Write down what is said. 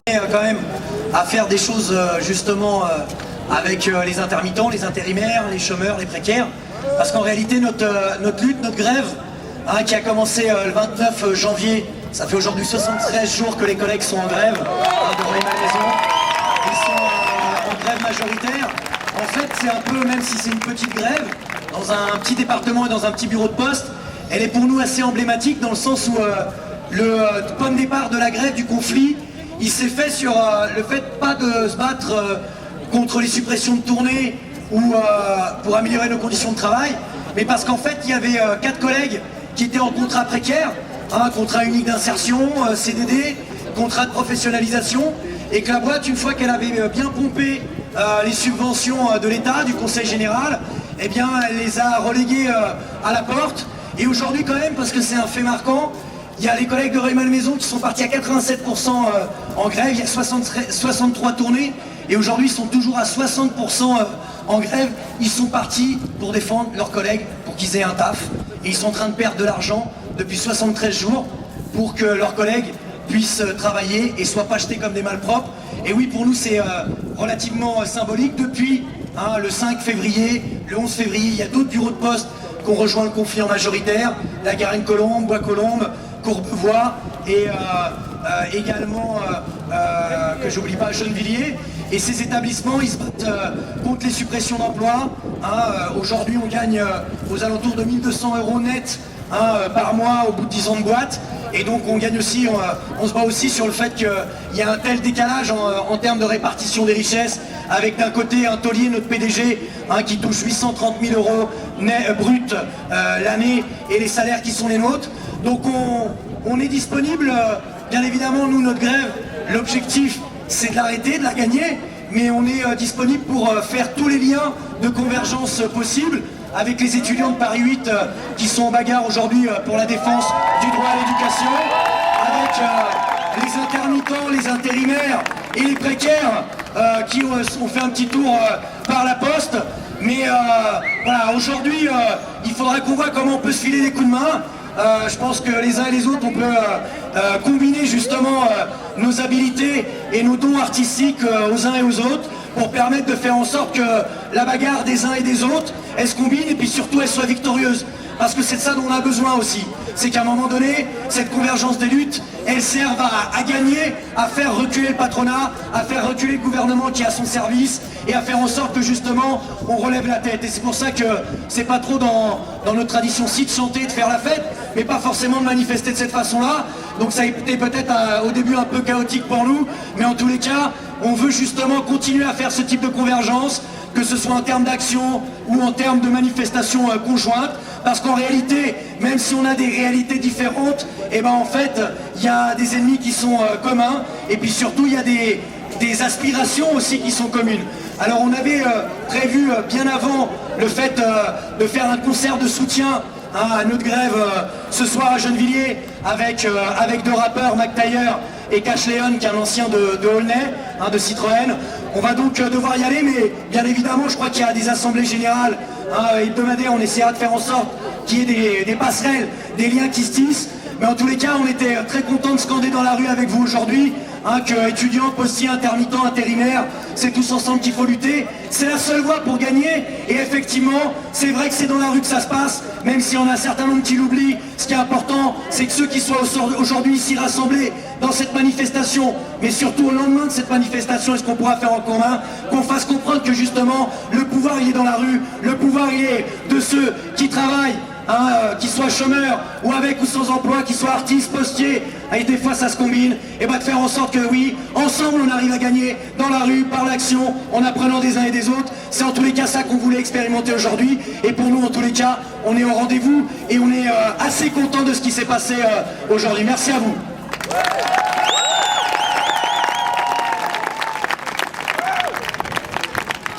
Quand même à faire des choses justement avec les intermittents, les intérimaires, les chômeurs, les précaires. Parce qu'en réalité, notre lutte, notre grève, qui a commencé le 29 janvier, ça fait aujourd'hui 73 jours que les collègues sont en grève devant les Malmaisons. Ils sont en grève majoritaire. En fait, c'est un peu, même si c'est une petite grève, dans un petit département et dans un petit bureau de poste, elle est pour nous assez emblématique dans le sens où le point de départ de la grève, du conflit, il s'est fait sur le fait pas de se battre contre les suppressions de tournées ou pour améliorer nos conditions de travail, mais parce qu'en fait il y avait 4 collègues qui étaient en contrat précaire, contrat unique d'insertion, CDD, contrat de professionnalisation, et que la boîte, une fois qu'elle avait bien pompé les subventions de l'État, du Conseil Général, eh bien elle les a relégués à la porte. Et aujourd'hui quand même, parce que c'est un fait marquant, il y a les collègues de Rueil-Malmaison qui sont partis à 87% en grève, il y a 63 tournées, et aujourd'hui ils sont toujours à 60% en grève. Ils sont partis pour défendre leurs collègues, pour qu'ils aient un taf, et ils sont en train de perdre de l'argent depuis 73 jours pour que leurs collègues puissent travailler et soient pas jetés comme des malpropres. Et oui, pour nous c'est relativement symbolique. Depuis le 5 février, le 11 février, il y a d'autres bureaux de poste qui ont rejoint le conflit en majoritaire, la Garenne-Colombe, Bois-Colombes, Courbevoie et également, que j'oublie pas, Gennevilliers. Et ces établissements, ils se battent contre les suppressions d'emplois. Aujourd'hui, on gagne aux alentours de 1 200 € net par mois au bout de 10 ans de boîte. Et donc on gagne aussi, on se bat aussi sur le fait qu'il y a un tel décalage en termes de répartition des richesses, avec d'un côté un taulier, notre PDG, qui touche 830 000 € bruts l'année, et les salaires qui sont les nôtres. Donc on est disponible, bien évidemment, nous, notre grève, l'objectif c'est de l'arrêter, de la gagner, mais on est disponible pour faire tous les liens de convergence possibles avec les étudiants de Paris 8 qui sont en bagarre aujourd'hui pour la défense du droit à l'éducation, avec les intermittents, les intérimaires et les précaires qui ont fait un petit tour par la poste. Mais voilà, aujourd'hui, il faudra qu'on voit comment on peut se filer des coups de main. Je pense que les uns et les autres, on peut combiner justement nos habilités et nos dons artistiques aux uns et aux autres pour permettre de faire en sorte que la bagarre des uns et des autres, elle se combine et puis surtout elle soit victorieuse. Parce que c'est de ça dont on a besoin aussi. C'est qu'à un moment donné, cette convergence des luttes, elle serve à gagner, à faire reculer le patronat, à faire reculer le gouvernement qui est à son service, et à faire en sorte que justement on relève la tête. Et c'est pour ça que c'est pas trop dans notre tradition si de chanter, de faire la fête, mais pas forcément de manifester de cette façon-là. Donc ça a été peut-être au début un peu chaotique pour nous, mais en tous les cas, on veut justement continuer à faire ce type de convergence, que ce soit en termes d'action ou en termes de manifestations conjointes, parce qu'en réalité, même si on a des réalités différentes, et ben en fait, il y a des ennemis qui sont communs, et puis surtout, il y a des aspirations aussi qui sont communes. Alors on avait prévu bien avant le fait de faire un concert de soutien à notre grève ce soir à Gennevilliers avec 2 rappeurs, Mac Taylor et Cash Leon, qui est un ancien de Aulnay, de Citroën. On va donc devoir y aller, mais bien évidemment je crois qu'il y a des assemblées générales hebdomadaires. On essaiera de faire en sorte qu'il y ait des passerelles, des liens qui se tissent. Mais en tous les cas, on était très contents de scander dans la rue avec vous aujourd'hui, que étudiants, postiers, intermittents, intérimaires, c'est tous ensemble qu'il faut lutter. C'est la seule voie pour gagner, et effectivement, c'est vrai que c'est dans la rue que ça se passe, même si on a un certain nombre qui l'oublient. Ce qui est important, c'est que ceux qui soient aujourd'hui ici rassemblés dans cette manifestation, mais surtout au lendemain de cette manifestation, et ce qu'on pourra faire en commun, qu'on fasse comprendre que justement, le pouvoir il est dans la rue, le pouvoir il est de ceux qui travaillent, qu'ils soient chômeurs ou avec ou sans emploi, qu'ils soient artistes, postiers, et des fois ça se combine, et de faire en sorte que oui, ensemble on arrive à gagner dans la rue, par l'action, en apprenant des uns et des autres. C'est en tous les cas ça qu'on voulait expérimenter aujourd'hui, et pour nous en tous les cas, on est au rendez-vous, et on est assez content de ce qui s'est passé aujourd'hui. Merci à vous.